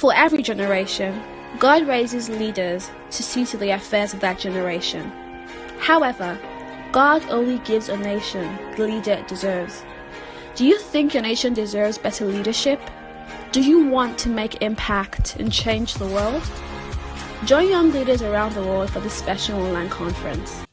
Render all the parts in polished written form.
For every generation, God raises leaders to see to the affairs of that generation. However, God only gives a nation the leader it deserves. Do you think your nation deserves better leadership? Do you want to make impact and change the world? Join young leaders around the world for this special online conference.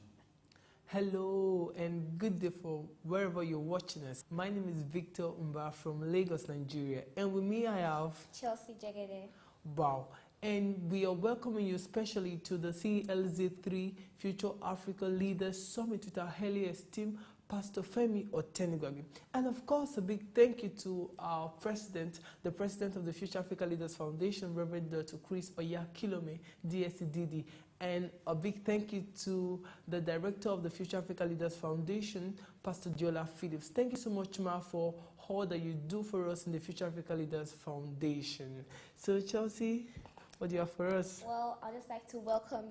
Hello and good day for wherever you're watching us. My name is Victor Umba from Lagos, Nigeria, and with me I have Chelsea Jagede. Wow. And we are welcoming you especially to the CLZ3 Future Africa Leaders Summit with our highly esteemed Pastor Femi Otenigbagbe. And of course, a big thank you to our president, the president of the Future Africa Leaders Foundation, Reverend Dr. Chris Oyakilome, DSCDD. And a big thank you to the director of the Future Africa Leaders Foundation, Pastor Jola Phillips. Thank you so much, Ma, for all that you do for us in the Future Africa Leaders Foundation. So, Chelsea, what do you have for us? Well, I'd just like to welcome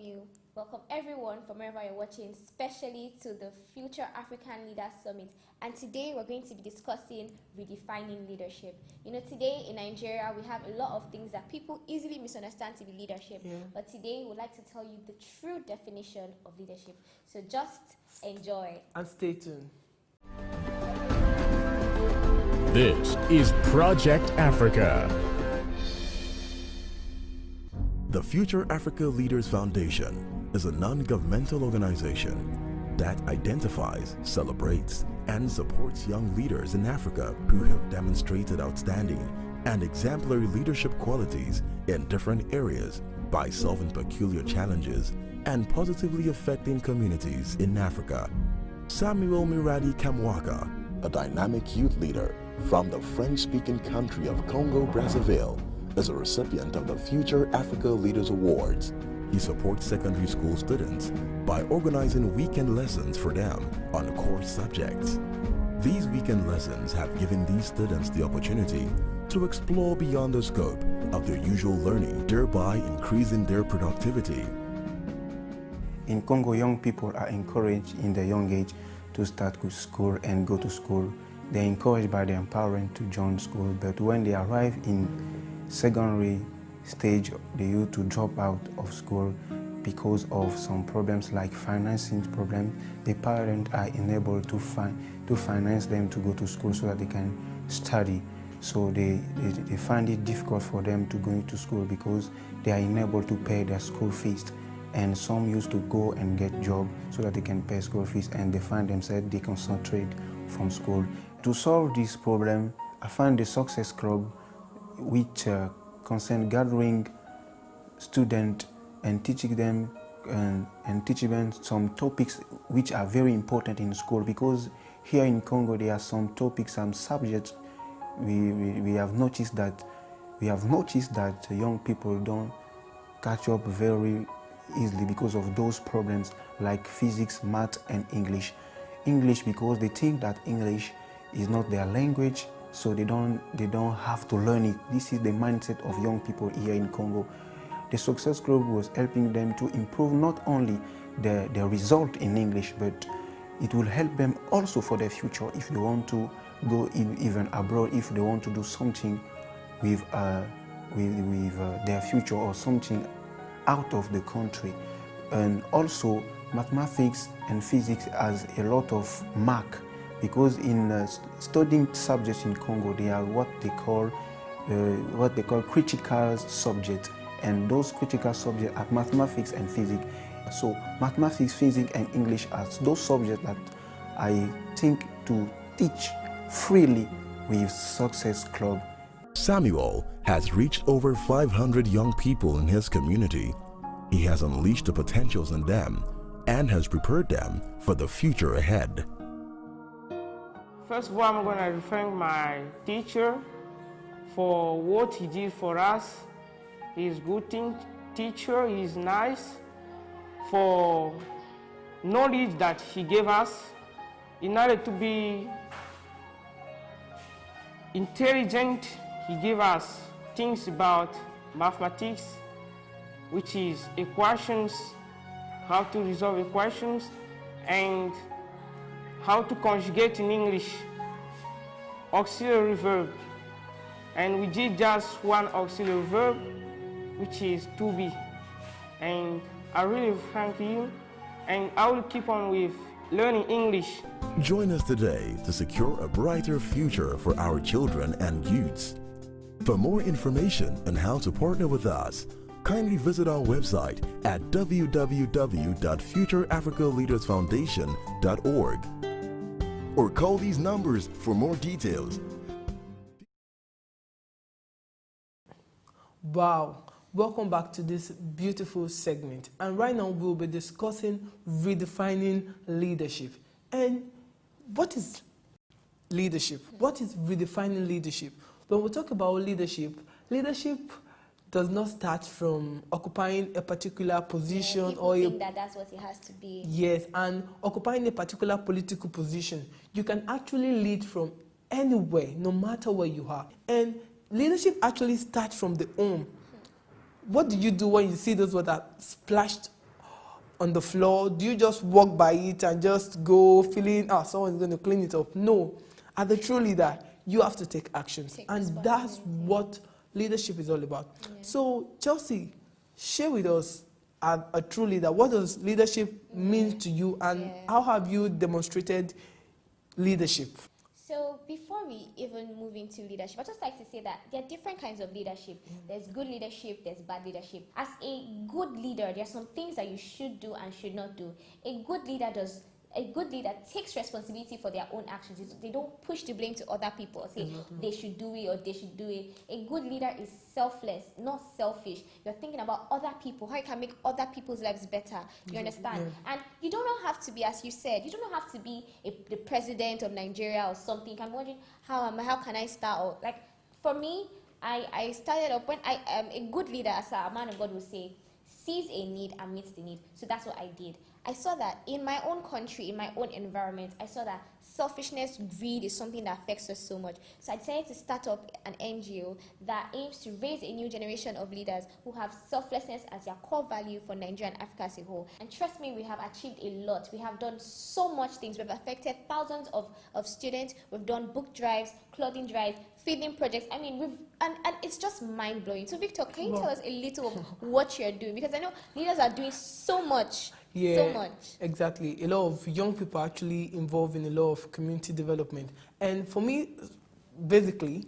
everyone from wherever you're watching, especially to the Future African Leaders Summit. And today we're going to be discussing redefining leadership. You know, today in Nigeria, we have a lot of things that people easily misunderstand to be leadership. Yeah. But today we'd like to tell you the true definition of leadership. So just enjoy. And stay tuned. This is Project Africa. The Future Africa Leaders Foundation is a non-governmental organization that identifies, celebrates, and supports young leaders in Africa who have demonstrated outstanding and exemplary leadership qualities in different areas by solving peculiar challenges and positively affecting communities in Africa. Samuel Miradi Kamwaka, a dynamic youth leader from the French-speaking country of Congo-Brazzaville, is a recipient of the Future Africa Leaders Awards. He supports secondary school students by organizing weekend lessons for them on core subjects. These weekend lessons have given these students the opportunity to explore beyond the scope of their usual learning, thereby increasing their productivity. In Congo, young people are encouraged in their young age to start with school and go to school. They're encouraged by their parents to join school, but when they arrive in secondary stage, they used to drop out of school because of some problems like financing problems. The parents are unable to finance them to go to school so that they can study. So they find it difficult for them to go into school because they are unable to pay their school fees. And some used to go and get job so that they can pay school fees, and they find themselves they concentrate from school. To solve this problem, I find the Success Club, which concern gathering students and teaching them some topics which are very important in school, because here in Congo there are some topics, some subjects we have noticed that young people don't catch up very easily because of those problems like physics, math and English. English because they think that English is not their language, so they don't have to learn it. This is the mindset of young people here in Congo. The Success Club was helping them to improve not only their result in English, but it will help them also for their future if they want to go even abroad, if they want to do something with their future or something out of the country. And also mathematics and physics has a lot of mark, because in studying subjects in Congo, they are what they call critical subjects, and those critical subjects are mathematics and physics. So mathematics, physics and English are those subjects that I think to teach freely with Success Club. Samuel has reached over 500 young people in his community. He has unleashed the potentials in them and has prepared them for the future ahead. First of all, I'm going to thank my teacher for what he did for us. He's a good teacher, he's nice, for knowledge that he gave us in order to be intelligent. He gave us things about mathematics, which is equations, how to resolve equations, and how to conjugate in English auxiliary verb. and we did just one auxiliary verb, which is to be. And I really thank you, and I will keep on with learning English. Join us today to secure a brighter future for our children and youths. For more information on how to partner with us, kindly visit our website at www.futureafricaleadersfoundation.org or call these numbers for more details. Wow, welcome back to this beautiful segment. And right now we'll be discussing redefining leadership. And what is leadership? What is redefining leadership? When we talk about leadership, leadership does not start from occupying a particular position, people or think that that's what it has to be. Yes, and occupying a particular political position. You can actually lead from anywhere, no matter where you are. And leadership actually starts from the home. What do you do when you see those water splashed on the floor? Do you just walk by it and just go feeling, someone's going to clean it up? No. As a true leader, you have to take actions. And that's what leadership is all about. Yeah. So, Chelsea, share with us, as a true leader, what does leadership mean to you, and how have you demonstrated leadership? So before we even move into leadership, I'd just like to say that there are different kinds of leadership. There's good leadership, there's bad leadership. As a good leader, there are some things that you should do and should not do. A good leader takes responsibility for their own actions. They don't push the blame to other people or say they should do it or they should do it. A good leader is selfless, not selfish. You're thinking about other people, how you can make other people's lives better. You understand? Yeah. And you don't have to be, as you said, you don't have to be the president of Nigeria or something. I'm wondering, how can I start? Or, like, for me, I started up when I am a good leader, as a man of God will say, sees a need and meets the need. So that's what I did. I saw that in my own country, in my own environment, I saw that selfishness, greed is something that affects us so much. So I decided to start up an NGO that aims to raise a new generation of leaders who have selflessness as their core value for Nigeria and Africa as a whole. And trust me, we have achieved a lot. We have done so much things. We've affected thousands of students. We've done book drives, clothing drives, feeding projects. I mean, and it's just mind-blowing. So Victor, can you tell us a little of what you're doing? Because I know leaders are doing so much. Yeah, so much. Exactly. A lot of young people are actually involved in a lot of community development. And for me, basically,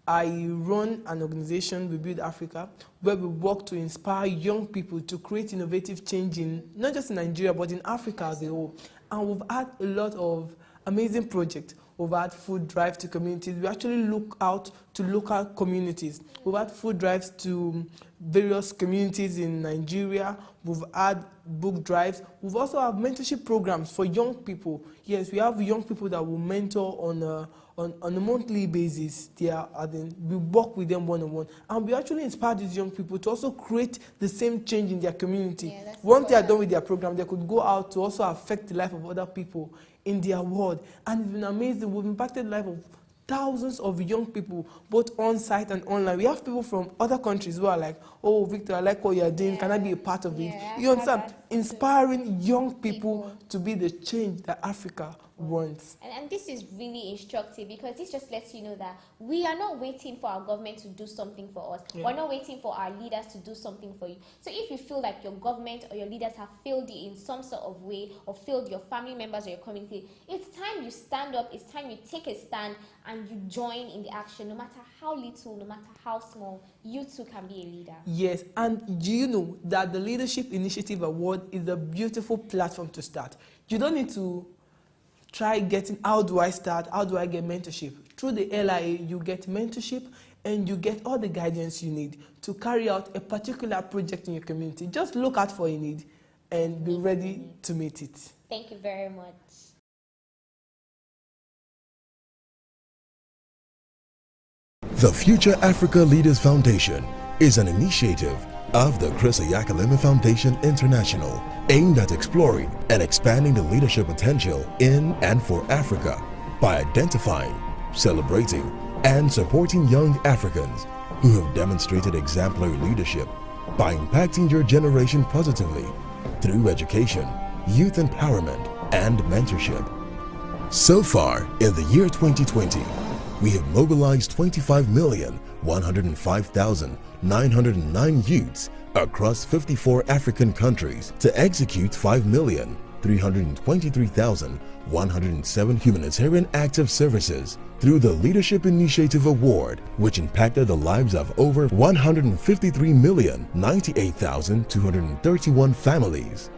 I run an organization, We Build Africa, where we work to inspire young people to create innovative change in, not just in Nigeria, but in Africa as a whole. And we've had a lot of amazing projects. We've had food drives to communities. We actually look out to local communities. We've had food drives to various communities in Nigeria. We've had book drives. We've also have mentorship programs for young people. Yes, we have young people that we mentor on a monthly basis. We work with them one-on-one. And we actually inspire these young people to also create the same change in their community. Yeah, once they are done with their program, they could go out to also affect the life of other people in their world. And it's been amazing. We've impacted the life of thousands of young people, both on-site and online. We have people from other countries who are like, oh, Victor, I like what you're doing. Can I be a part of it? You understand? Inspiring young people to be the change that Africa wants. And this is really instructive, because this just lets you know that we are not waiting for our government to do something for us. We're not waiting for our leaders to do something for you. So if you feel like your government or your leaders have failed you in some sort of way, or failed your family members or your community, it's time you stand up, it's time you take a stand and you join in the action. No matter how little, no matter how small, you too can be a leader. Yes, and do you know that the Leadership Initiative Award is a beautiful platform to start? You don't need to try getting, how do I start, how do I get mentorship? Through the LIA, you get mentorship and you get all the guidance you need to carry out a particular project in your community. Just look out for a need and be ready to meet it. Thank you very much. The Future Africa Leaders Foundation is an initiative of the Chris Ayakaleme Foundation International, aimed at exploring and expanding the leadership potential in and for Africa by identifying, celebrating, and supporting young Africans who have demonstrated exemplary leadership by impacting your generation positively through education, youth empowerment, and mentorship. So far, in the year 2020, we have mobilized 25,105,909 youths across 54 African countries to execute 5,323,107 humanitarian active services through the Leadership Initiative Award, which impacted the lives of over 153,098,231 families.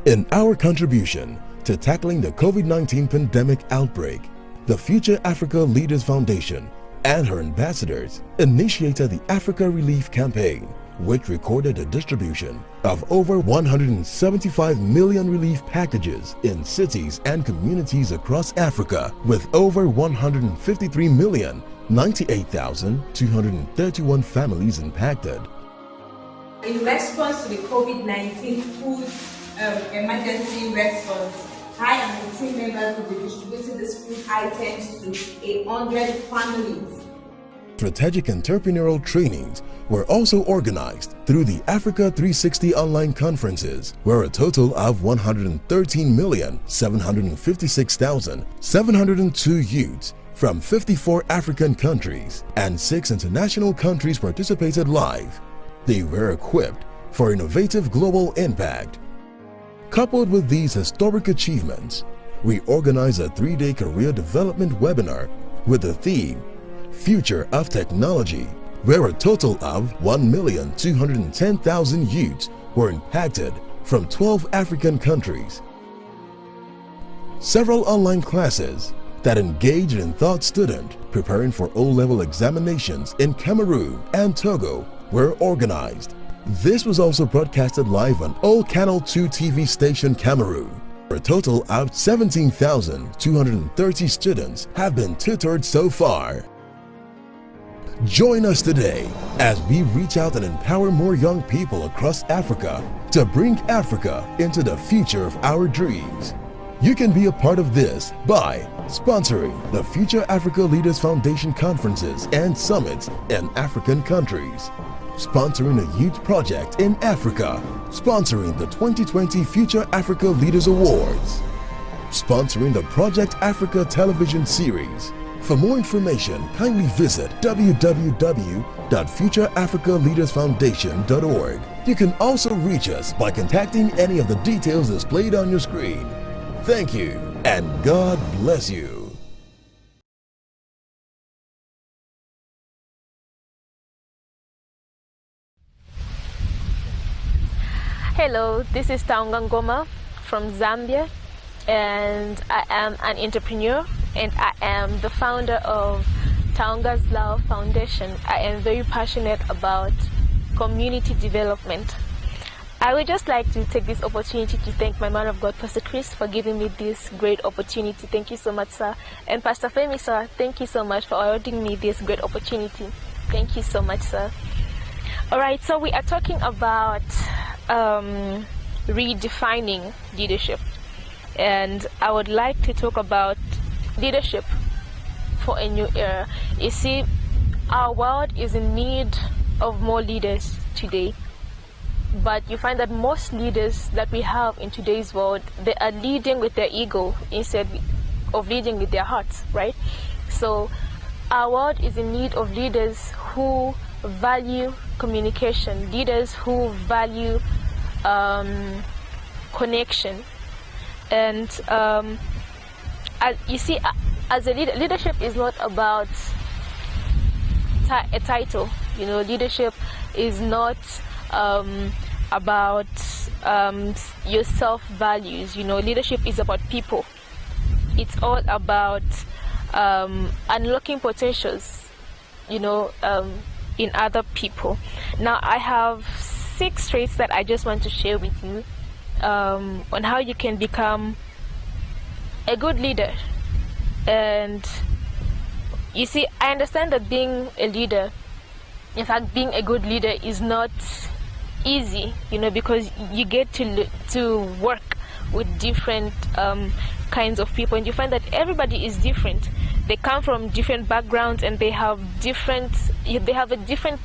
In our contribution to tackling the COVID-19 pandemic outbreak, the Future Africa Leaders Foundation and her ambassadors initiated the Africa Relief Campaign, which recorded a distribution of over 175 million relief packages in cities and communities across Africa, with over 153,098,231 families impacted. In response to the COVID-19 food emergency response, I and the team members will be distributing these food items to 100 families. Strategic entrepreneurial trainings were also organized through the Africa 360 online conferences, where a total of 113,756,702 youths from 54 African countries and 6 international countries participated live. They were equipped for innovative global impact. Coupled with these historic achievements, we organized a 3-day career development webinar with the theme Future of Technology, where a total of 1,210,000 youths were impacted from 12 African countries. Several online classes that engaged in thought students preparing for O-level examinations in Cameroon and Togo were organized. This was also broadcasted live on O Canal 2 TV station Cameroon. A total of 17,230 students have been tutored so far. Join us today as we reach out and empower more young people across Africa to bring Africa into the future of our dreams. You can be a part of this by sponsoring the Future Africa Leaders Foundation conferences and summits in African countries, sponsoring a youth project in Africa, sponsoring the 2020 Future Africa Leaders Awards, sponsoring the Project Africa television series. For more information, kindly visit www.futureafricaleadersfoundation.org. You can also reach us by contacting any of the details displayed on your screen. Thank you, and God bless you. Hello, this is Taungangoma from Zambia, and I am an entrepreneur, and I am the founder of Taunga's Love Foundation. I am very passionate about community development. I would just like to take this opportunity to thank my man of God, Pastor Chris, for giving me this great opportunity. Thank you so much, sir. And Pastor Femi, sir, thank you so much for awarding me this great opportunity. Thank you so much, sir. All right, so we are talking about redefining leadership. And I would like to talk about leadership for a new era. You see, our world is in need of more leaders today. But you find that most leaders that we have in today's world, they are leading with their ego instead of leading with their hearts, right? So our world is in need of leaders who value communication, leaders who value connection. And you see, as a leader, leadership is not about a title. You know, leadership is not about your self-values. You know, leadership is about people. It's all about unlocking potentials, you know, in other people. Now, I have 6 traits that I just want to share with you on how you can become a good leader. And you see, I understand that being a leader, in fact, being a good leader is not easy, you know, because you get to work with different kinds of people, and you find that everybody is different. They come from different backgrounds, and they have a different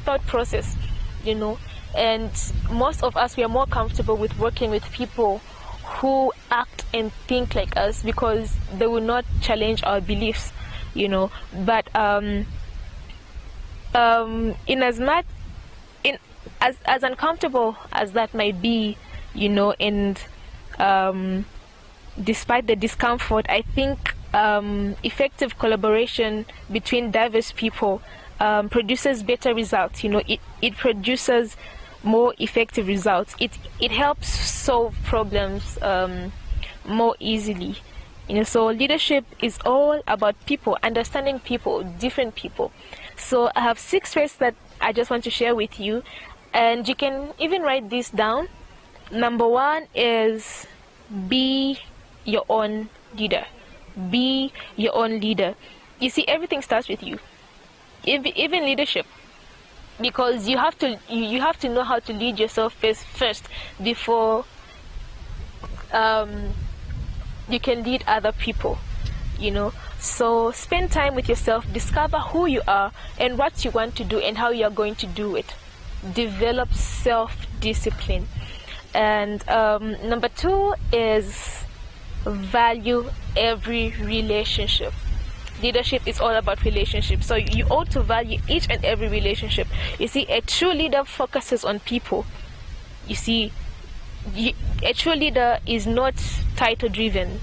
thought process, you know. And most of us, we are more comfortable with working with people who act and think like us, because they will not challenge our beliefs. you know. But in as much, as uncomfortable as that might be, you know, and despite the discomfort, I think effective collaboration between diverse people produces better results. You know, it produces more effective results. It helps solve problems more easily. You know, so leadership is all about people, understanding people, different people. So I have 6 traits that I just want to share with you, and you can even write this down. Number 1 is be your own leader. Be your own leader. You see, everything starts with you, even leadership, because you have to know how to lead yourself first before you can lead other people, you know. So spend time with yourself, discover who you are and what you want to do and how you are going to do it. Develop self-discipline. And number 2 is value every relationship. Leadership is all about relationships, so you ought to value each and every relationship. You see, a true leader focuses on people. You see, a true leader is not title driven,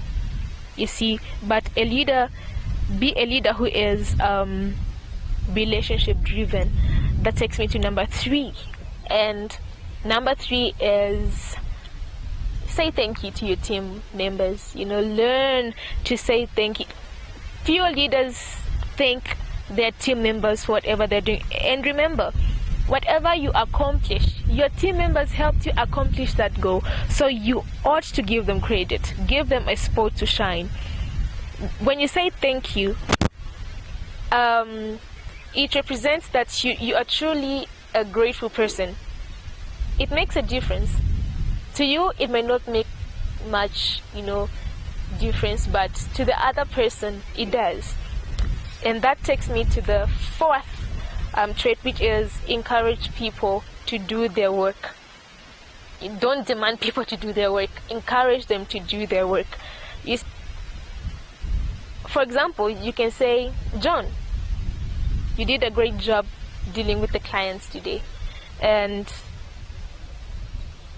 you see, but be a leader who is relationship driven. That takes me to number 3, and number 3 is say thank you to your team members. You know, learn to say thank you. Few leaders thank their team members for whatever they're doing, and remember, whatever you accomplish, your team members helped you accomplish that goal, so you ought to give them credit, give them a spot to shine. When you say thank you, it represents that you are truly a grateful person. It makes a difference. To you, it may not make much, you know, difference, but to the other person, it does. And that takes me to the 4th trait, which is encourage people to do their work. Don't demand people to do their work. Encourage them to do their work. For example, you can say, John, you did a great job dealing with the clients today. And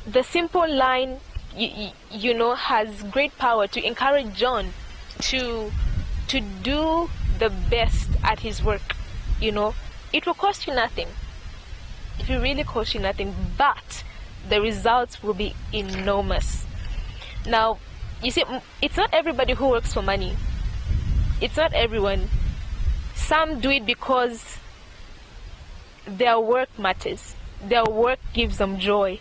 the simple line, you know, has great power to encourage John to do the best at his work. You know, it will cost you nothing. It will really cost you nothing, but the results will be enormous. Now, you see, it's not everybody who works for money. It's not everyone. Some do it because their work matters. Their work gives them joy.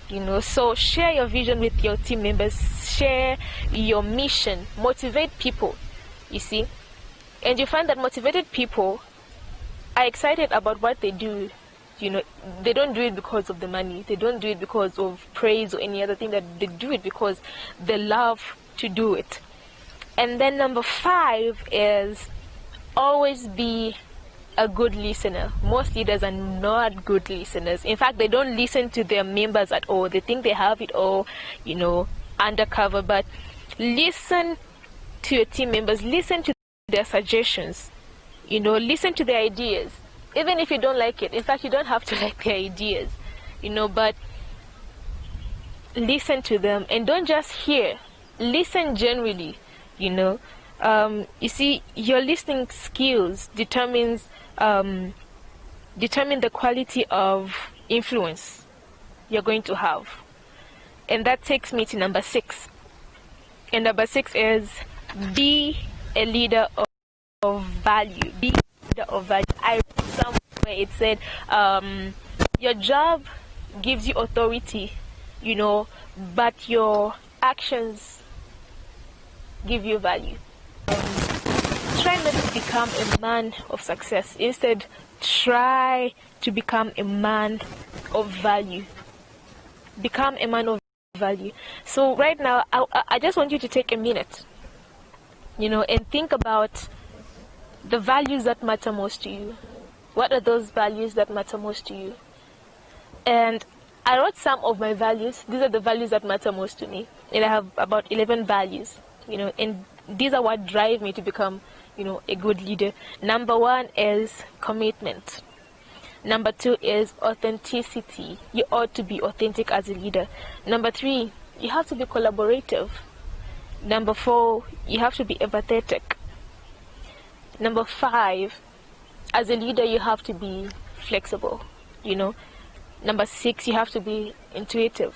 You know, so share your vision with your team members. Share your mission. Motivate people, you see. And you find that motivated people are excited about what they do. You know, they don't do it because of the money. They don't do it because of praise or any other thing. That they do it because they love to do it. And then number 5 is always be a good listener. Most leaders are not good listeners. In fact, they don't listen to their members at all. They think they have it all, you know, undercover. But listen to your team members. Listen to their suggestions. You know, listen to their ideas. Even if you don't like it. In fact, you don't have to like their ideas, you know, but listen to them. And don't just hear. Listen genuinely, you know. You see, your listening skills determine the quality of influence you're going to have. And that takes me to number 6. And number 6 is be a leader of value. Be a leader of value. I read somewhere it said your job gives you authority, you know, but your actions give you value. Try not to become a man of success. Instead, try to become a man of value. Become a man of value. So right now, I just want you to take a minute, you know, and think about the values that matter most to you. What are those values that matter most to you? And I wrote some of my values. These are the values that matter most to me. And I have about 11 values, you know, and these are what drive me to become, a good leader. Number one is commitment. Number two is authenticity. You ought to be authentic as a leader. Number three, you have to be collaborative. Number four, you have to be empathetic. Number five, as a leader, you have to be flexible. Number six, you have to be intuitive.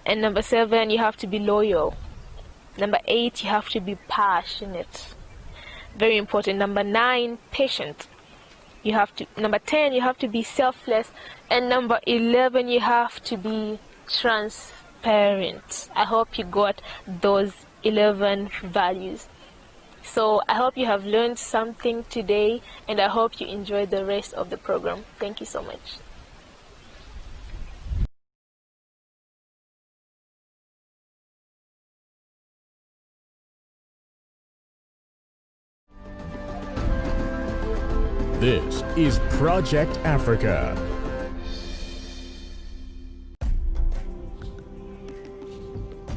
And number seven, you have to be loyal. Number eight, you have to be passionate. Very important. Number nine, patient. Number 10, you have to be selfless. And number 11, you have to be transparent. I hope you got those 11 values. So I hope you have learned something today, and I hope you enjoy the rest of the program. Thank you so much. This is Project Africa.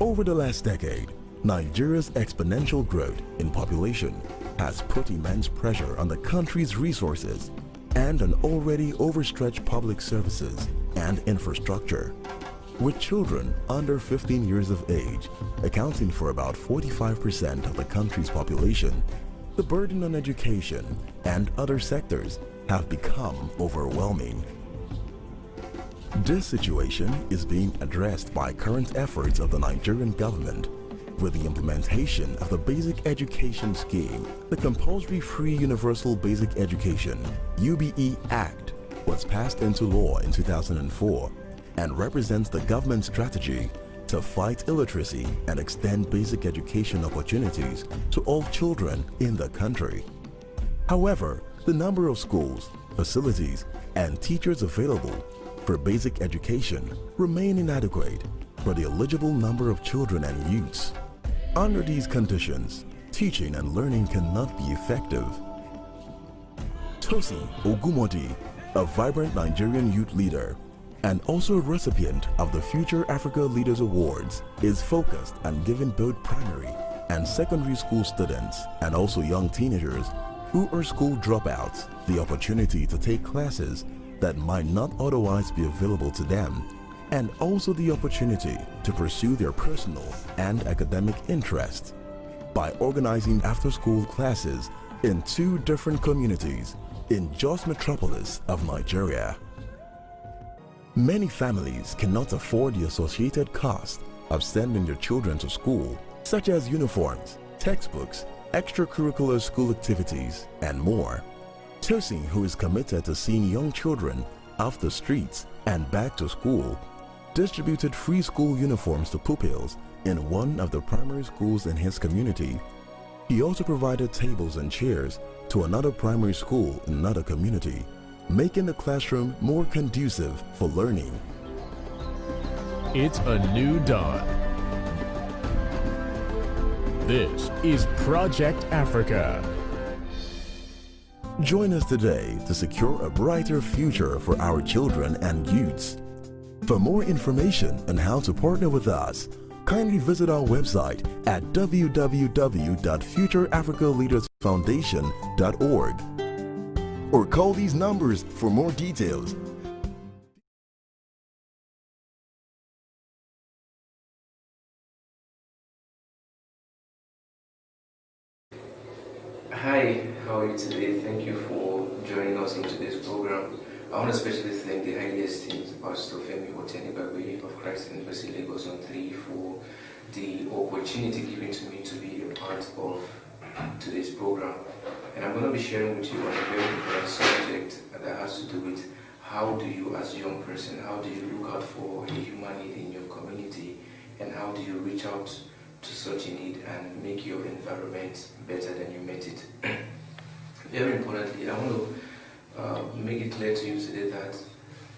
Over the last decade, Nigeria's exponential growth in population has put immense pressure on the country's resources and an already overstretched public services and infrastructure. With children under 15 years of age accounting for about 45% of the country's population, the burden on education and other sectors have become overwhelming. This situation is being addressed by current efforts of the Nigerian government with the implementation of the Basic Education Scheme. The Compulsory Free Universal Basic Education (UBE) Act was passed into law in 2004 and represents the government's strategy to fight illiteracy and extend basic education opportunities to all children in the country. However, the number of schools, facilities, and teachers available for basic education remain inadequate for the eligible number of children and youths. Under these conditions, teaching and learning cannot be effective. Tosin Ogumodi, a vibrant Nigerian youth leader and also a recipient of the Future Africa Leaders Awards, is focused on giving both primary and secondary school students and also young teenagers who are school dropouts the opportunity to take classes that might not otherwise be available to them, and also the opportunity to pursue their personal and academic interests by organizing after-school classes in 2 different communities in Jos Metropolis of Nigeria. Many families cannot afford the associated cost of sending their children to school, such as uniforms, textbooks, extracurricular school activities, and more. Tosin, who is committed to seeing young children off the streets and back to school, distributed free school uniforms to pupils in one of the primary schools in his community. He also provided tables and chairs to another primary school in another community, making the classroom more conducive for learning. It's a new dawn. This is Project Africa. Join us today to secure a brighter future for our children and youths. For more information on how to partner with us, kindly visit our website at www.futureafricaleadersfoundation.org or call these numbers for more details. Hi, how are you today? Thank you for joining us in today's program. I want to especially thank the highly esteemed Pastor Femi Otenigbagbe of Christ University Lagos on 3 for the opportunity given to me to be a part of today's program. And I'm going to be sharing with you on a very important subject that has to do with how do you, as a young person, how do you look out for a human need in your community, and how do you reach out to such a need and make your environment better than you met it. Very importantly, I want to make it clear to you today that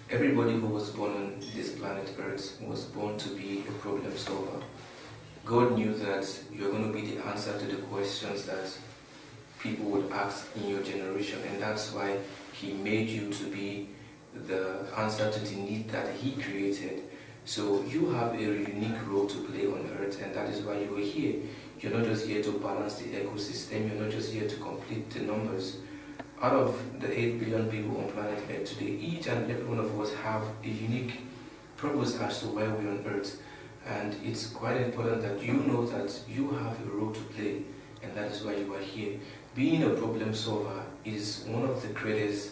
everybody who was born on this planet Earth was born to be a problem solver. God knew that you're going to be the answer to the questions that people would ask in your generation, and that's why He made you to be the answer to the need that He created So you have a unique role to play on earth, and that is why you are here. You're not just here to balance the ecosystem, you're not just here to complete the numbers. Out of the 8 billion people on planet Earth today, each and every one of us have a unique purpose as to why we're on earth. And it's quite important that you know that you have a role to play, and that is why you are here. Being a problem solver is one of the greatest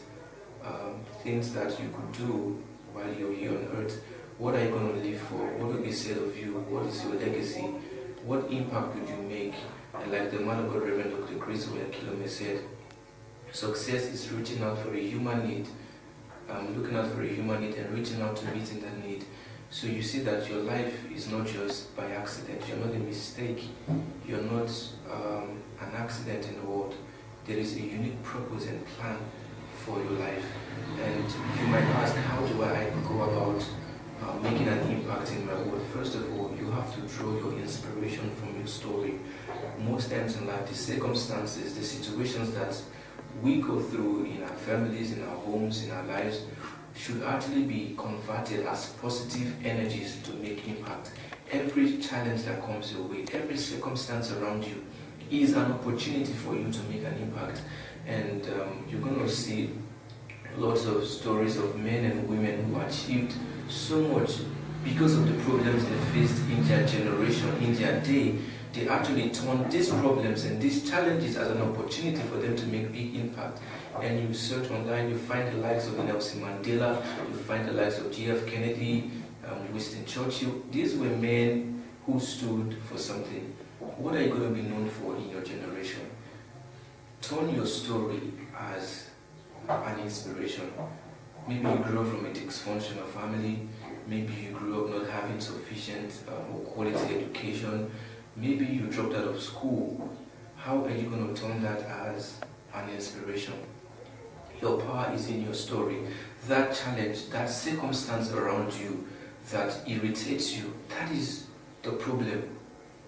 things that you could do while you're here on earth. What are you going to live for? What will be said of you? What is your legacy? What impact would you make? And like the man of God, Reverend Dr. Chris Kilome said, success is reaching out for a human need, looking out for a human need and reaching out to meeting that need. So you see that your life is not just by accident. You're not a mistake. You're not an accident in the world. There is a unique purpose and plan for your life. And you might ask, how do I go about making an impact in my world? First of all, you have to draw your inspiration from your story. Most times in life, the circumstances, the situations that we go through in our families, in our homes, in our lives, should actually be converted as positive energies to make impact. Every challenge that comes your way, every circumstance around you is an opportunity for you to make an impact. And you're going to see lots of stories of men and women who achieved so much because of the problems they faced in their generation, in their day. They actually turned these problems and these challenges as an opportunity for them to make big impact. And you search online, you find the likes of Nelson Mandela, you find the likes of G.F. Kennedy, Winston Churchill. These were men who stood for something. What are you going to be known for in your generation? Turn your story as an inspiration. Maybe you grew up from a dysfunctional family. Maybe you grew up not having sufficient or quality education. Maybe you dropped out of school. How are you going to turn that as an inspiration? Your power is in your story. That challenge, that circumstance around you that irritates you, that is the problem.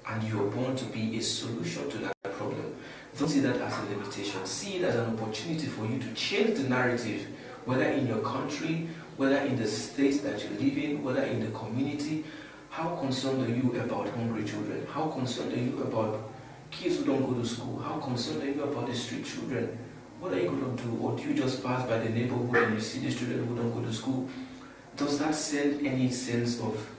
And you are born to be a solution to that problem. Don't see that as a limitation. See it as an opportunity for you to change the narrative, whether in your country, whether in the state that you live in, whether in the community. How concerned are you about hungry children? How concerned are you about kids who don't go to school? How concerned are you about the street children? What are you going to do? Or do you just pass by the neighborhood and you see the students who don't go to school? Does that send any sense of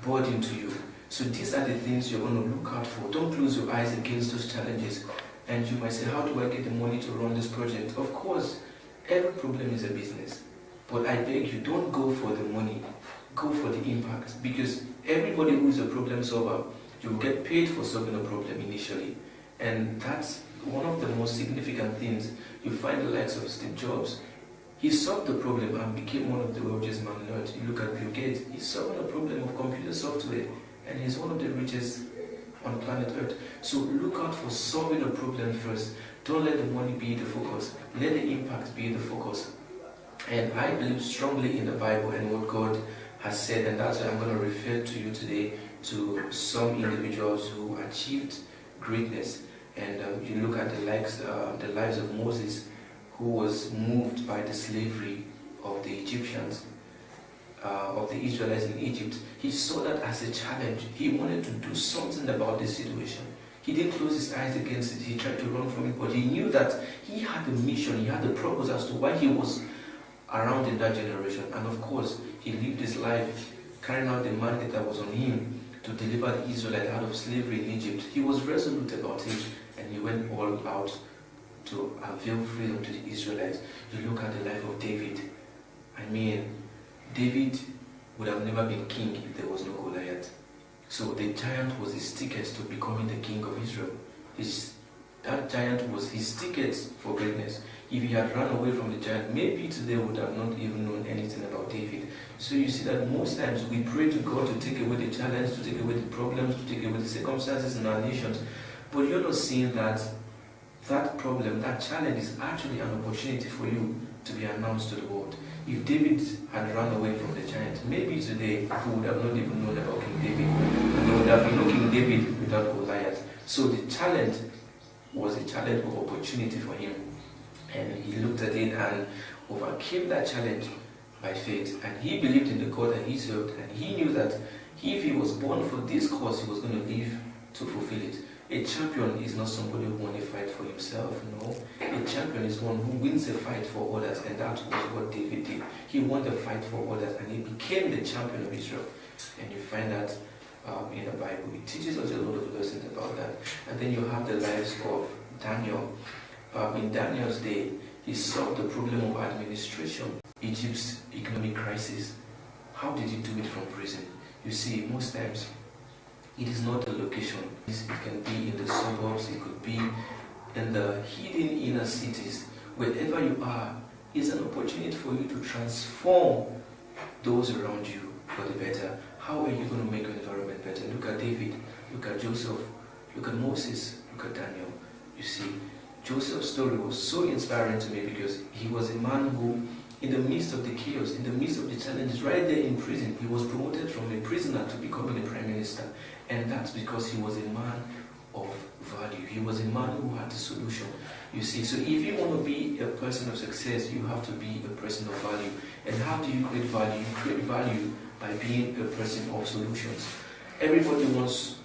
burden to you? So these are the things you're going to look out for. Don't close your eyes against those challenges. And you might say, how do I get the money to run this project? Of course, every problem is a business. But I beg you, don't go for the money. Go for the impact. Because everybody who is a problem solver, you will get paid for solving a problem initially. And that's one of the most significant things. You find the likes of Steve Jobs. He solved the problem and became one of the wealthiest men on earth. You look at Bill Gates, he's solving a problem of computer software, and he's one of the richest on planet Earth. So look out for solving a problem first. Don't let the money be the focus. Let the impact be the focus. And I believe strongly in the Bible and what God has said, and that's why I'm going to refer to you today to some individuals who achieved greatness. And you look at the lives of Moses, who was moved by the slavery of the Egyptians, of the Israelites in Egypt. He saw that as a challenge. He wanted to do something about the situation. He didn't close his eyes against it. He tried to run from it, but he knew that he had a mission, he had a purpose as to why he was around in that generation. And of course, he lived his life carrying out the mandate that was on him to deliver the Israelites out of slavery in Egypt. He was resolute about it, and he went all out to avail freedom to the Israelites. You look at the life of David. I mean, David would have never been king if there was no Goliath. So the giant was his ticket to becoming the king of Israel. That giant was his ticket for greatness. If he had run away from the giant, maybe today we would have not even known anything about David. So you see that most times we pray to God to take away the challenge, to take away the problems, to take away the circumstances in our nations. But you're not seeing that that problem, that challenge is actually an opportunity for you to be announced to the world. If David had run away from the giant, maybe today we would have not even known about King David. And there would have been no King David without Goliath. So the challenge was a challenge of opportunity for him. And he looked at it and overcame that challenge. by faith, and he believed in the God that he served, and he knew that if he was born for this cause, he was going to live to fulfill it. A champion is not somebody who won a fight for himself, no. A champion is one who wins a fight for others, and that was what David did. He won the fight for others, and he became the champion of Israel. And you find that in the Bible. It teaches us a lot of lessons about that. And then you have the lives of Daniel. In Daniel's day, he solved the problem of administration, Egypt's economic crisis. How did he do it from prison? You see, most times, it is not the location. It can be in the suburbs, it could be in the hidden inner cities. Wherever you are, is an opportunity for you to transform those around you for the better. How are you going to make your environment better? Look at David, look at Joseph, look at Moses, look at Daniel. You see, Joseph's story was so inspiring to me because he was a man who, in the midst of the chaos, in the midst of the challenges, right there in prison, he was promoted from a prisoner to becoming a prime minister. And that's because he was a man of value. He was a man who had the solution. You see, so if you want to be a person of success, you have to be a person of value. And how do you create value? You create value by being a person of solutions. Everybody wants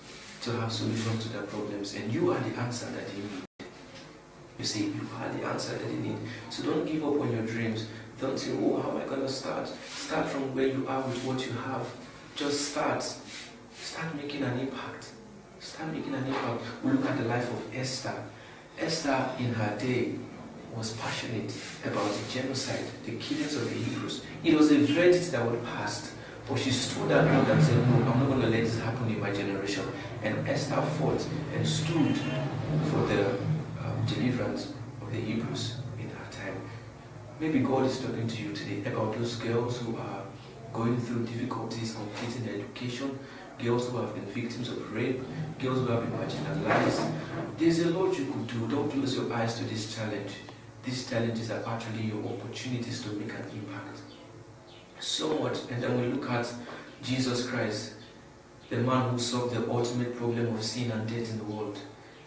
to have solutions to their problems, and you are the answer that they need. You see, you are the answer that they need. So don't give up on your dreams. Don't say, oh, how am I going to start? Start from where you are with what you have. Just start. Start making an impact. Start making an impact. We look at the life of Esther. Esther, in her day, was passionate about the genocide, the killings of the Hebrews. It was a verdict that was passed. But she stood her ground and said, no, I'm not going to let this happen in my generation. And Esther fought and stood for the deliverance of the Hebrews in her time. Maybe God is talking to you today about those girls who are going through difficulties completing their education, girls who have been victims of rape, girls who have been marginalized. There's a lot you could do. Don't close your eyes to this challenge. These challenges are actually your opportunities to make an impact. So much. And then we look at Jesus Christ, the man who solved the ultimate problem of sin and death in the world.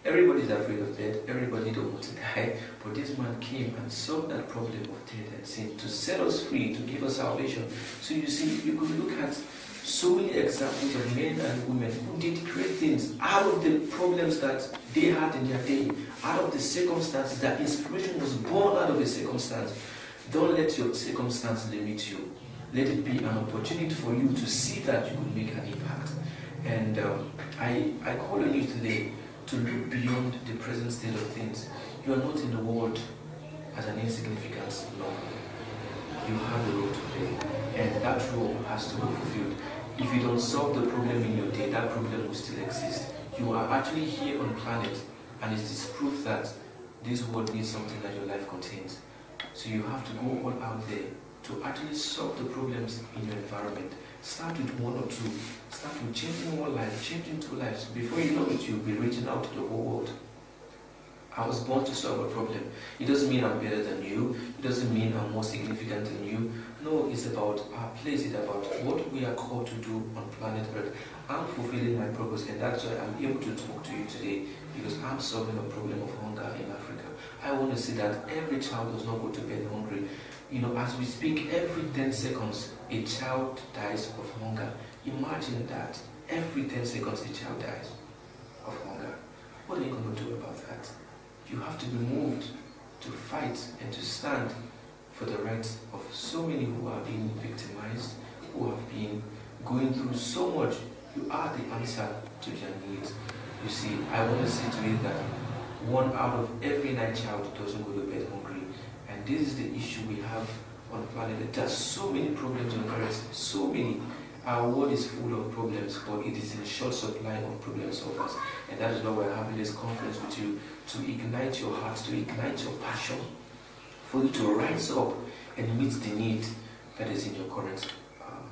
Everybody's afraid of death. Everybody don't want to die. But this man came and solved that problem of death and sin to set us free, to give us salvation. So you see, you could look at so many examples of men and women who did great things out of the problems that they had in their day, out of the circumstances. That inspiration was born out of a circumstance. Don't let your circumstance limit you. Let it be an opportunity for you to see that you could make an impact. And I call on you today to look beyond the present state of things. You are not in the world as an insignificant longer. You have a role to play, and that role has to be fulfilled. If you don't solve the problem in your day, that problem will still exist. You are actually here on planet, and it is proof that this world needs something that your life contains. So you have to go all out there to actually solve the problems in your environment. Start with one or two. Start with changing one life, changing two lives. Before you know it, you'll be reaching out to the whole world. I was born to solve a problem. It doesn't mean I'm better than you. It doesn't mean I'm more significant than you. No, it's about our place. It's about what we are called to do on planet Earth. I'm fulfilling my purpose, and that's why I'm able to talk to you today, because I'm solving a problem of hunger in Africa. I want to see that every child does not go to bed hungry. You know, as we speak, every 10 seconds, a child dies of hunger. Imagine that. Every 10 seconds, a child dies of hunger. What are you going to do about that? You have to be moved to fight and to stand for the rights of so many who are being victimized, who have been going through so much. You are the answer to their needs. You see, I want to say to you that 1 out of every 9 child doesn't go to bed hungry. And this is the issue we have on planet Earth. There are so many problems on Earth, so many. Our world is full of problems, but it is in short supply of problem solvers. And that is why we're having this conference with you, to ignite your heart, to ignite your passion, for you to rise up and meet the need that is in your current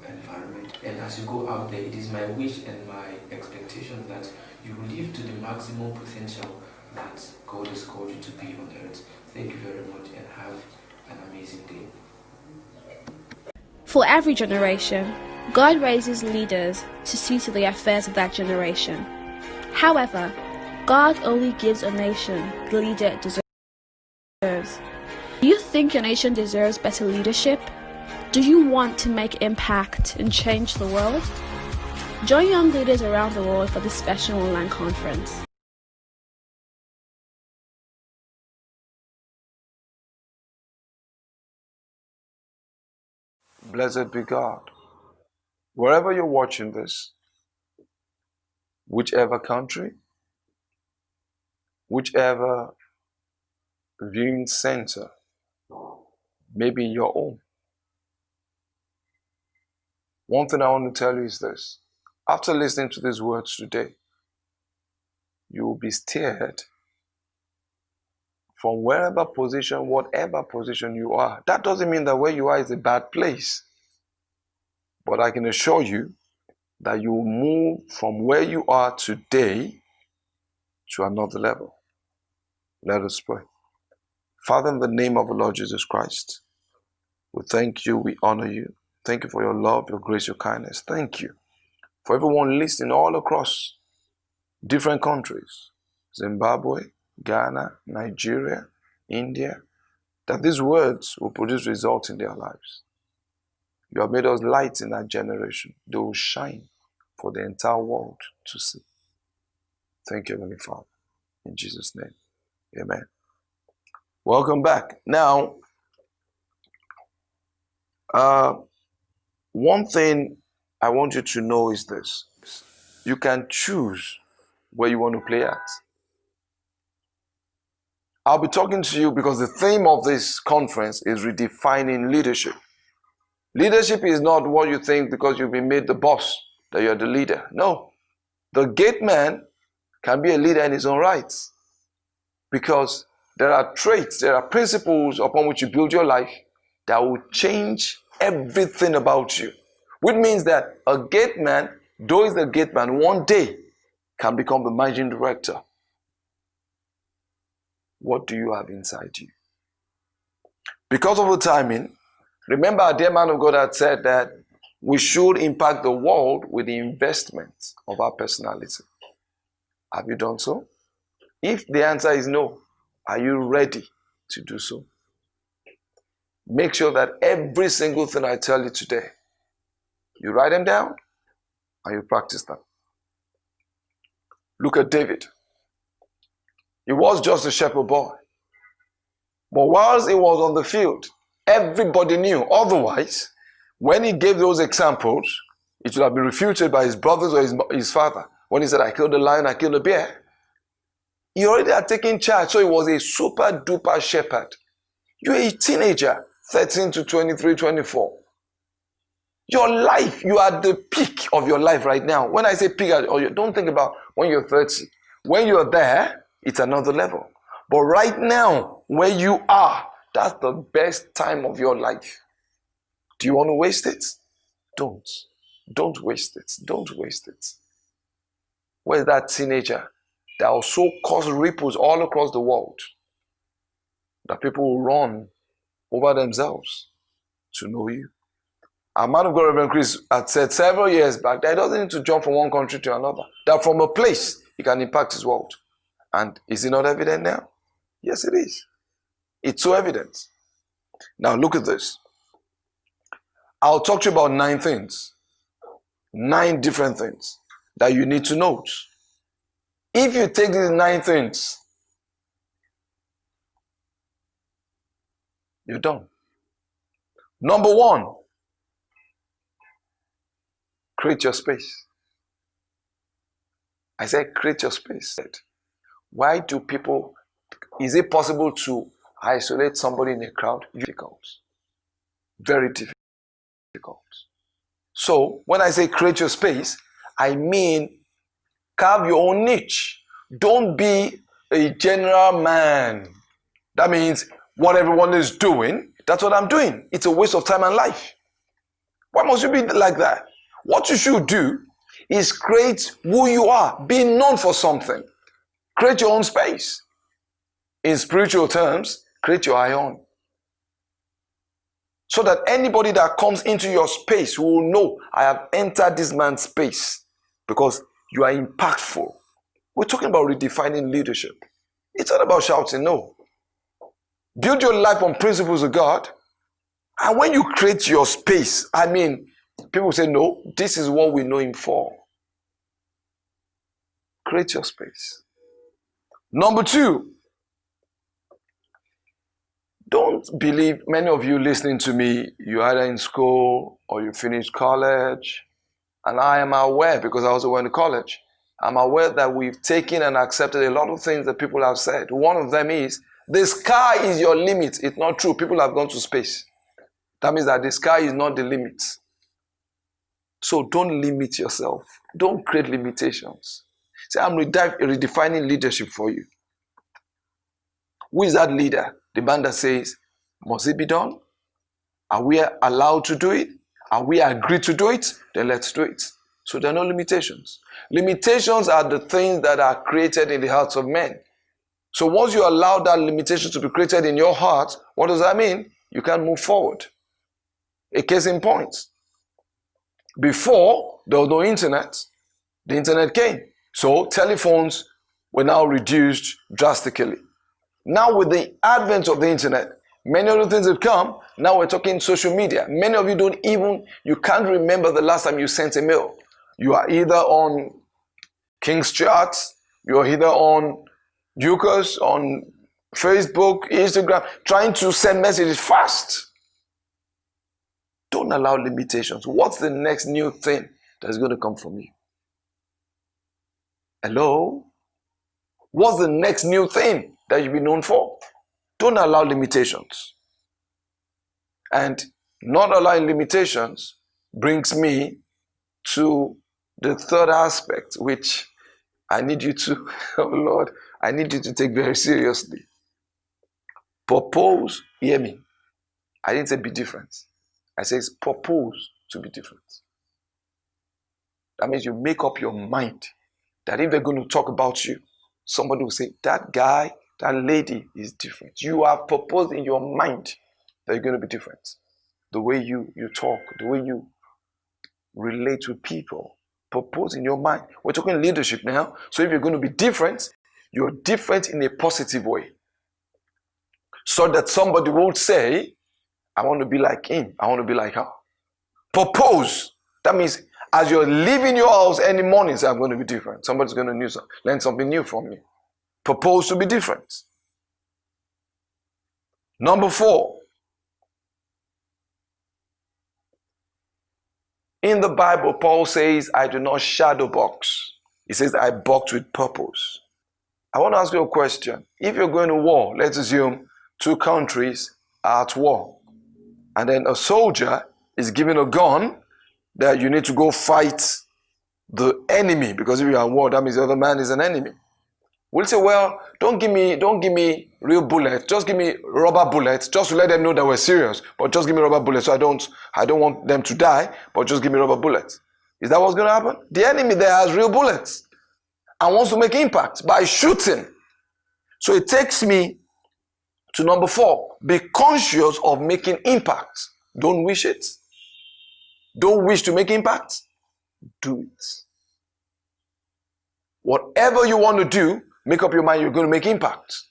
environment. And as you go out there, it is my wish and my expectation that you live to the maximum potential that God has called you to be on earth. Thank you very much, and have an amazing day. For every generation, God raises leaders to see to the affairs of that generation. However, God only gives a nation the leader it deserves. Do you think your nation deserves better leadership? Do you want to make impact and change the world? Join young leaders around the world for this special online conference. Blessed be God. Wherever you're watching this, whichever country, whichever viewing center, maybe your own. One thing I want to tell you is this. After listening to these words today, you will be steered from wherever position, whatever position you are. That doesn't mean that where you are is a bad place. But I can assure you that you will move from where you are today to another level. Let us pray. Father, in the name of the Lord Jesus Christ, we thank you, we honor you. Thank you for your love, your grace, your kindness. Thank you for everyone listening all across different countries, Zimbabwe, Ghana, Nigeria, India, that these words will produce results in their lives. You have made us lights in that generation. They will shine for the entire world to see. Thank you, Heavenly Father. In Jesus' name, amen. Welcome back. Now, one thing I want you to know is this. You can choose where you want to play at. I'll be talking to you because the theme of this conference is redefining leadership. Leadership is not what you think because you've been made the boss, that you're the leader. No. The gate man can be a leader in his own rights because there are traits, there are principles upon which you build your life that will change everything about you. Which means that a gate man, though he's the gate man, one day can become the managing director. What do you have inside you? Because of the timing, remember our dear man of God had said that we should impact the world with the investment of our personality. Have you done so? If the answer is no, are you ready to do so? Make sure that every single thing I tell you today, you write them down and you practice them. Look at David. He was just a shepherd boy. But whilst he was on the field, everybody knew. Otherwise, when he gave those examples, it would have been refuted by his brothers or his father. When he said, I killed a lion, I killed a bear. He already had taken charge, so he was a super duper shepherd. You're a teenager, 13 to 23, 24. Your life, you are at the peak of your life right now. When I say peak, don't think about when you're 30. When you're there, it's another level. But right now, where you are, that's the best time of your life. Do you want to waste it? Don't. Don't waste it. Don't waste it. Where's that teenager that will so cause ripples all across the world that people will run over themselves to know you? Our man of God, Reverend Chris, had said several years back that he doesn't need to jump from one country to another. That from a place, he can impact his world. And is it not evident now? Yes, it is. It's so evident. Now, look at this. I'll talk to you about 9 things. 9 different things that you need to note. If you take these 9 things, you're done. Number 1, create your space. I said create your space. Why do people, is it possible to isolate somebody in a crowd? Difficult. Very difficult. So when I say create your space, I mean carve your own niche. Don't be a general man. That means what everyone is doing, that's what I'm doing. It's a waste of time and life. Why must you be like that? What you should do is create who you are. Be known for something. Create your own space. In spiritual terms, create your ion. So that anybody that comes into your space will know, I have entered this man's space because you are impactful. We're talking about redefining leadership. It's not about shouting, no. Build your life on principles of God. And when you create your space, I mean, people say, no, this is what we know him for. Create your space. Number two, don't believe, many of you listening to me, you're either in school or you finished college. And I am aware, because I also went to college, I'm aware that we've taken and accepted a lot of things that people have said. One of them is, the sky is your limit. It's not true. People have gone to space. That means that the sky is not the limit. So don't limit yourself. Don't create limitations. Say, I'm redefining leadership for you. Who is that leader? The man that says, must it be done? Are we allowed to do it? Are we agreed to do it? Then let's do it. So there are no limitations. Limitations are the things that are created in the hearts of men. So once you allow that limitation to be created in your heart, what does that mean? You can't move forward. A case in point. Before, there was no internet. The internet came. So telephones were now reduced drastically. Now with the advent of the internet, many of the things have come. Now we're talking social media. Many of you you can't remember the last time you sent a mail. You are either on King's Charts, you're either on Eucas, on Facebook, Instagram, trying to send messages fast. Don't allow limitations. What's the next new thing that's going to come from you? Hello? What's the next new thing that you'll be known for? Don't allow limitations. And not allowing limitations brings me to the third aspect, which I need you to, oh Lord, I need you to take very seriously. Propose, hear me. I didn't say be different. I say propose to be different. That means you make up your mind that if they're going to talk about you, somebody will say, that guy, that lady is different. You have proposed in your mind that you're going to be different. The way you talk, the way you relate with people, propose in your mind. We're talking leadership now. So if you're going to be different, you're different in a positive way. So that somebody will say, I want to be like him. I want to be like her. Propose. That means as you're leaving your house any morning, say, I'm going to be different. Somebody's going to learn something new from me. Propose to be different. Number 4. In the Bible, Paul says, I do not shadow box. He says, I box with purpose. I want to ask you a question. If you're going to war, let's assume 2 countries are at war, and then a soldier is given a gun that you need to go fight the enemy, because if you're at war, that means the other man is an enemy. We'll say, well, don't give me real bullets, just give me rubber bullets, just to let them know that we're serious. But just give me rubber bullets, so I don't want them to die, but just give me rubber bullets. Is that what's going to happen? The enemy there has real bullets and wants to make impact by shooting. So it takes me to number 4. Be conscious of making impact. Don't wish it. Don't wish to make impact. Do it. Whatever you want to do, make up your mind you're going to make impact.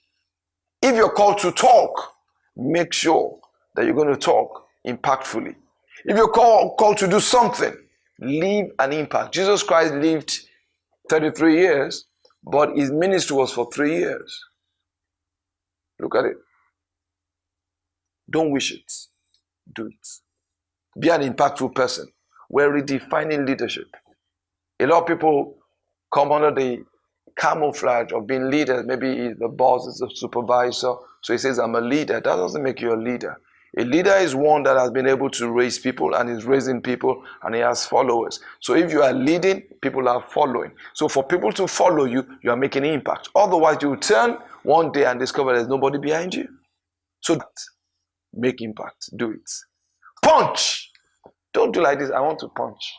If you're called to talk, make sure that you're going to talk impactfully. If you're called to do something, leave an impact. Jesus Christ lived 33 years, but his ministry was for 3 years. Look at it. Don't wish it. Do it. Be an impactful person. We're redefining leadership. A lot of people come under the camouflage of being leaders. Maybe the boss is a supervisor, so he says, I'm a leader. That doesn't make you a leader. A leader is one that has been able to raise people and is raising people and he has followers. So if you are leading, people are following. So for people to follow you, you are making an impact. Otherwise, you will turn one day and discover there's nobody behind you. So make impact. Do it. Punch. Don't do like this. I want to punch.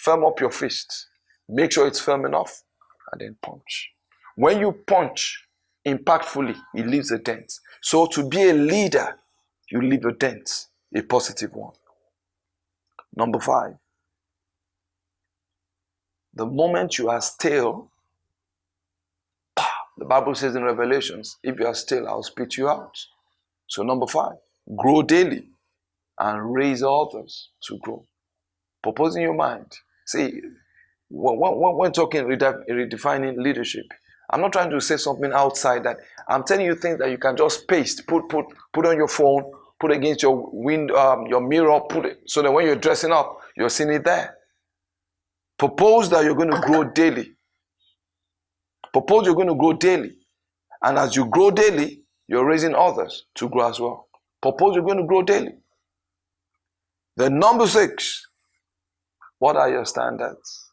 Firm up your fist. Make sure it's firm enough and then punch. When you punch impactfully, it leaves a dent. So to be a leader, you leave a dent, a positive one. Number 5. The moment you are still, the Bible says in Revelations, if you are still, I'll spit you out. So number 5, grow daily, and raise others to grow. Purpose in your mind. See, when talking redefining leadership, I'm not trying to say something outside that. I'm telling you things that you can just paste, put on your phone, put against your window, your mirror, put it so that when you're dressing up, you're seeing it there. Propose that you're going to grow daily. Propose you're going to grow daily. And as you grow daily, you're raising others to grow as well. Propose you're going to grow daily. Then number 6, what are your standards?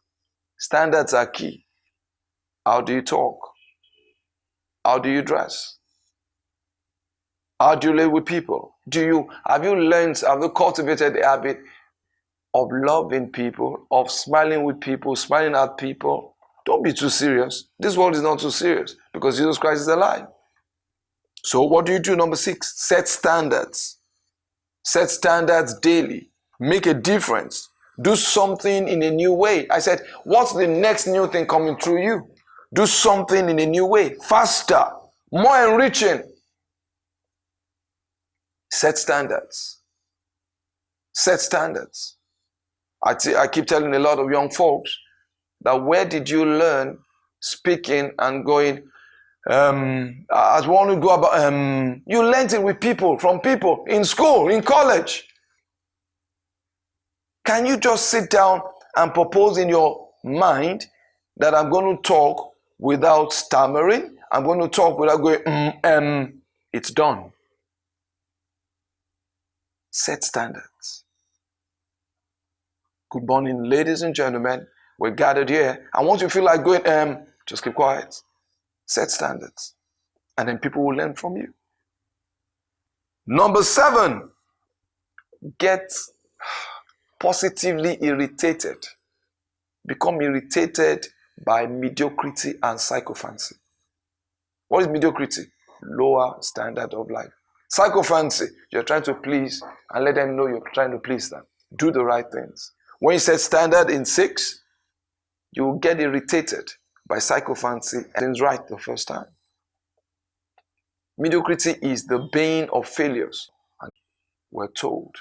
Standards are key. How do you talk? How do you dress? How do you live with people? Have you cultivated the habit of loving people, of smiling with people, smiling at people? Don't be too serious. This world is not too serious because Jesus Christ is alive. So what do you do? Number 6, set standards. Set standards daily. Make a difference. Do something in a new way. I said, what's the next new thing coming through you? Do something in a new way. Faster. More enriching. Set standards. Set standards. I keep telling a lot of young folks that where did you learn speaking and going, as one would go about, you learned it with people, from people, in school, in college. Can you just sit down and propose in your mind that I'm going to talk without stammering? I'm going to talk without going, it's done. Set standards. Good morning, ladies and gentlemen. We're gathered here. I want you to feel like going, just keep quiet. Set standards. And then people will learn from you. Number 7, get positively irritated. Become irritated by mediocrity and sycophancy. What is mediocrity? Lower standard of life. Sycophancy, you're trying to please and let them know you're trying to please them. Do the right things. When you set standard in 6, you will get irritated by sycophancy and things right the first time. Mediocrity is the bane of failures. And we're told